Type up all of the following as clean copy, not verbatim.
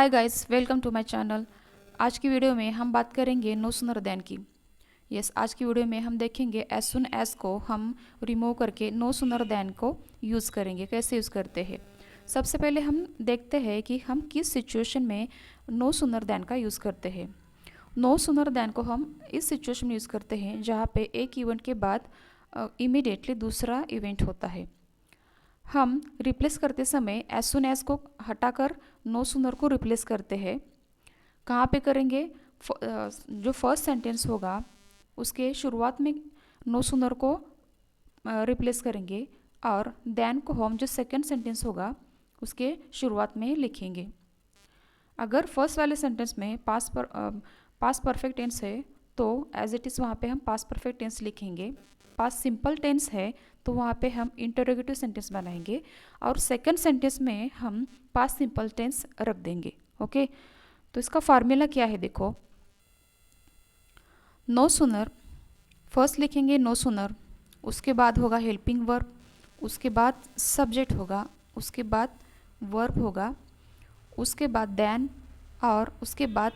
Hi guys, welcome to my channel. आज की video में हम बात करेंगे नो सूनर देन की। आज की वीडियो में हम देखेंगे एज सुन एज को हम रिमूव करके नो सूनर देन को यूज़ करेंगे, कैसे यूज़ करते हैं। सबसे पहले हम देखते हैं कि हम किस सिचुएशन में नो सूनर देन का यूज़ करते हैं। नो सूनर देन को हम इस सिचुएशन में यूज़ करते हैं जहाँ पे एक इवेंट के बाद इमीडिएटली दूसरा इवेंट होता है। हम रिप्लेस करते समय एज सुन एज को हटाकर नो सूनर को रिप्लेस करते हैं। कहाँ पे करेंगे? जो फर्स्ट सेंटेंस होगा उसके शुरुआत में नो सूनर को रिप्लेस करेंगे और देन को हम जो सेकंड सेंटेंस होगा उसके शुरुआत में लिखेंगे। अगर फर्स्ट वाले सेंटेंस में पास्ट परफेक्ट टेंस है तो एज इट इज़ वहाँ पे हम पास्ट परफेक्ट टेंस लिखेंगे। पास्ट सिंपल टेंस है तो वहाँ पे हम इंटरोगेटिव सेंटेंस बनाएंगे और सेकंड सेंटेंस में हम पास्ट सिंपल टेंस रख देंगे। ओके, तो इसका फार्मूला क्या है देखो। नो सूनर फर्स्ट लिखेंगे नो सूनर, उसके बाद होगा हेल्पिंग वर्ब, उसके बाद सब्जेक्ट होगा, उसके बाद वर्ब होगा, उसके बाद देन और उसके बाद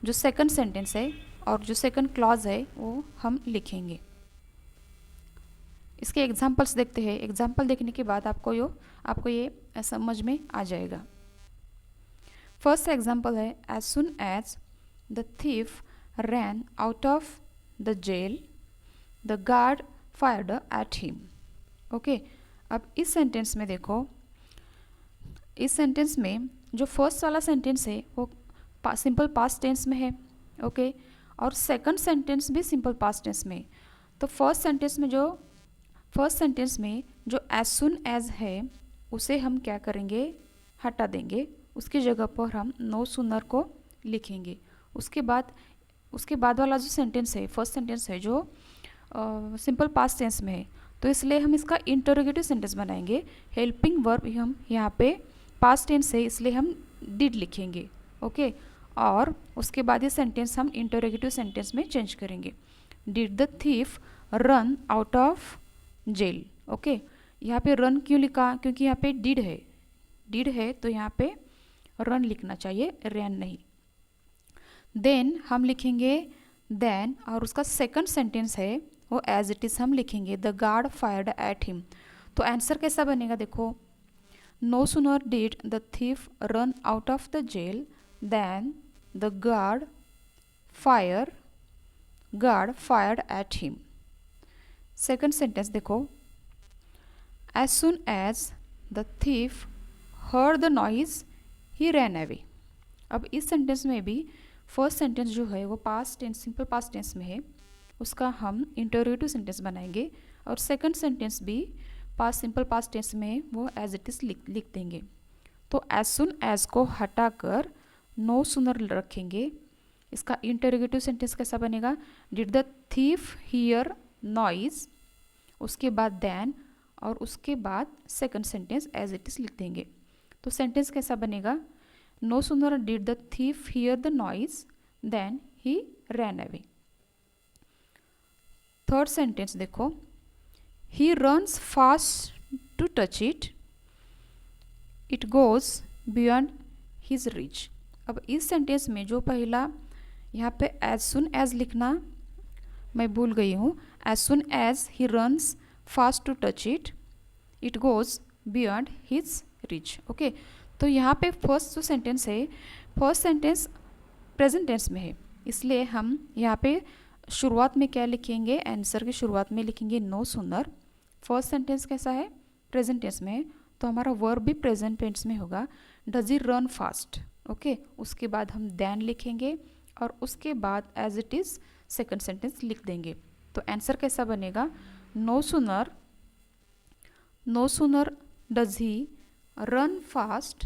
जो सेकंड सेंटेंस है और जो सेकंड क्लॉज है वो हम लिखेंगे। इसके एग्जाम्पल्स देखते हैं। एग्जाम्पल देखने के बाद आपको ये समझ में आ जाएगा। फर्स्ट एग्जाम्पल है as soon as the thief ran out of the jail the guard fired at him. Okay, अब इस सेंटेंस में देखो, इस सेंटेंस में जो फर्स्ट वाला सेंटेंस है वो सिंपल पास्ट टेंस में है। ओके, और सेकंड सेंटेंस भी सिंपल पास्ट टेंस में। तो फर्स्ट सेंटेंस में जो एज सुन एज है उसे हम क्या करेंगे, हटा देंगे। उसकी जगह पर हम नो सूनर को लिखेंगे। उसके बाद वाला जो सेंटेंस है, फर्स्ट सेंटेंस है जो सिंपल पास्ट टेंस में है, तो इसलिए हम इसका इंटरोगेटिव सेंटेंस बनाएंगे। हेल्पिंग वर्ब हम यहाँ पे पास्ट टेंस है इसलिए हम डिड लिखेंगे। ओके, और उसके बाद ये सेंटेंस हम इंटरोगेटिव सेंटेंस में चेंज करेंगे। Did the thief run out of jail. Okay, यहाँ पे रन क्यों लिखा? क्योंकि यहाँ पे डिड है तो यहाँ पे रन लिखना चाहिए, रैन नहीं। देन हम लिखेंगे देन और उसका सेकंड सेंटेंस है वो एज इट इज़ हम लिखेंगे the guard fired at him. तो आंसर कैसा बनेगा देखो। No sooner did the thief run out of the jail then the guard fired at him. Second sentence देखो, as soon as the thief heard the noise he ran away. अब इस sentence में भी first sentence जो है वो past tense simple past tense में है, उसका हम इंटरोगेटिव सेंटेंस बनाएंगे और सेकंड सेंटेंस भी सिंपल पास्ट टेंस में वो एज इट इज़ लिख देंगे। तो एज सुन एज को हटाकर नो सूनर रखेंगे। इसका इंटरोगेटिव सेंटेंस कैसा बनेगा? Did the thief hear noise, उसके बाद देन और उसके बाद second sentence as it is लिख देंगे। तो सेंटेंस कैसा बनेगा? No sooner did the thief hear the noise then he ran away. Third sentence देखो, he runs fast to touch it, it goes beyond his reach. अब इस sentence में जो पहला यहाँ पे एज सुन एज लिखना मैं भूल गई हूँ। As soon as he runs fast to touch it, it goes beyond his reach. Okay, तो यहाँ पे फर्स्ट जो सेंटेंस है, फर्स्ट सेंटेंस प्रेजेंट टेंस में है, इसलिए हम यहाँ पे शुरुआत में क्या लिखेंगे? आंसर की शुरुआत में लिखेंगे नो सूनर। फर्स्ट सेंटेंस कैसा है? प्रेजेंट टेंस में है, तो हमारा वर्ब भी प्रेजेंट टेंस में होगा। Does he run fast. Okay, उसके बाद हम देन लिखेंगे और उसके बाद as it is second sentence लिख देंगे। तो आंसर कैसा बनेगा? No sooner does he run fast,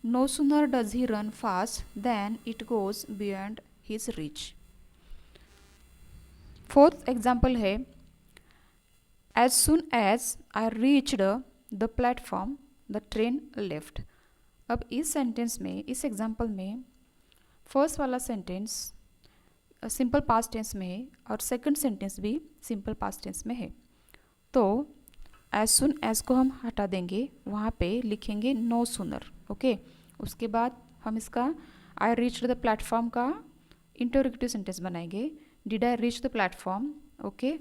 no sooner does he run fast then it goes beyond his reach. Fourth example है as soon as I reached the platform the train left. अब इस sentence में, इस example में first वाला sentence simple past tense में है और सेकंड सेंटेंस भी सिंपल पास्ट टेंस में है। तो एज सुन एज को हम हटा देंगे, वहाँ पे लिखेंगे नो सूनर। ओके, उसके बाद हम इसका आई रीच द प्लेटफॉर्म का इंटरोगेटिव सेंटेंस बनाएंगे, did I reach the platform, okay.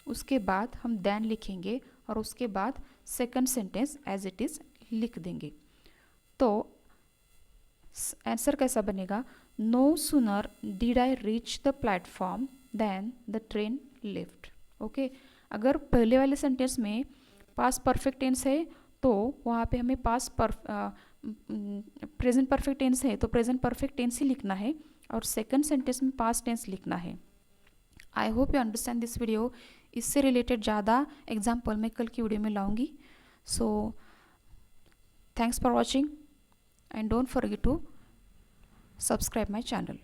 उसके बाद हम देन लिखेंगे और उसके बाद second sentence as it is लिख देंगे। तो आंसर कैसा बनेगा, no sooner did I reach the platform than the train left, okay. अगर पहले वाले सेंटेंस में पास्ट परफेक्ट टेंस है तो वहाँ पे हमें प्रेजेंट परफेक्ट टेंस है तो प्रेजेंट परफेक्ट टेंस ही लिखना है, और सेकंड सेंटेंस में पास्ट टेंस लिखना है। I hope you understand this video. इससे रिलेटेड ज़्यादा एग्जाम्पल मैं कल की वीडियो में लाऊंगी। So thanks for watching and don't forget to subscribe my channel.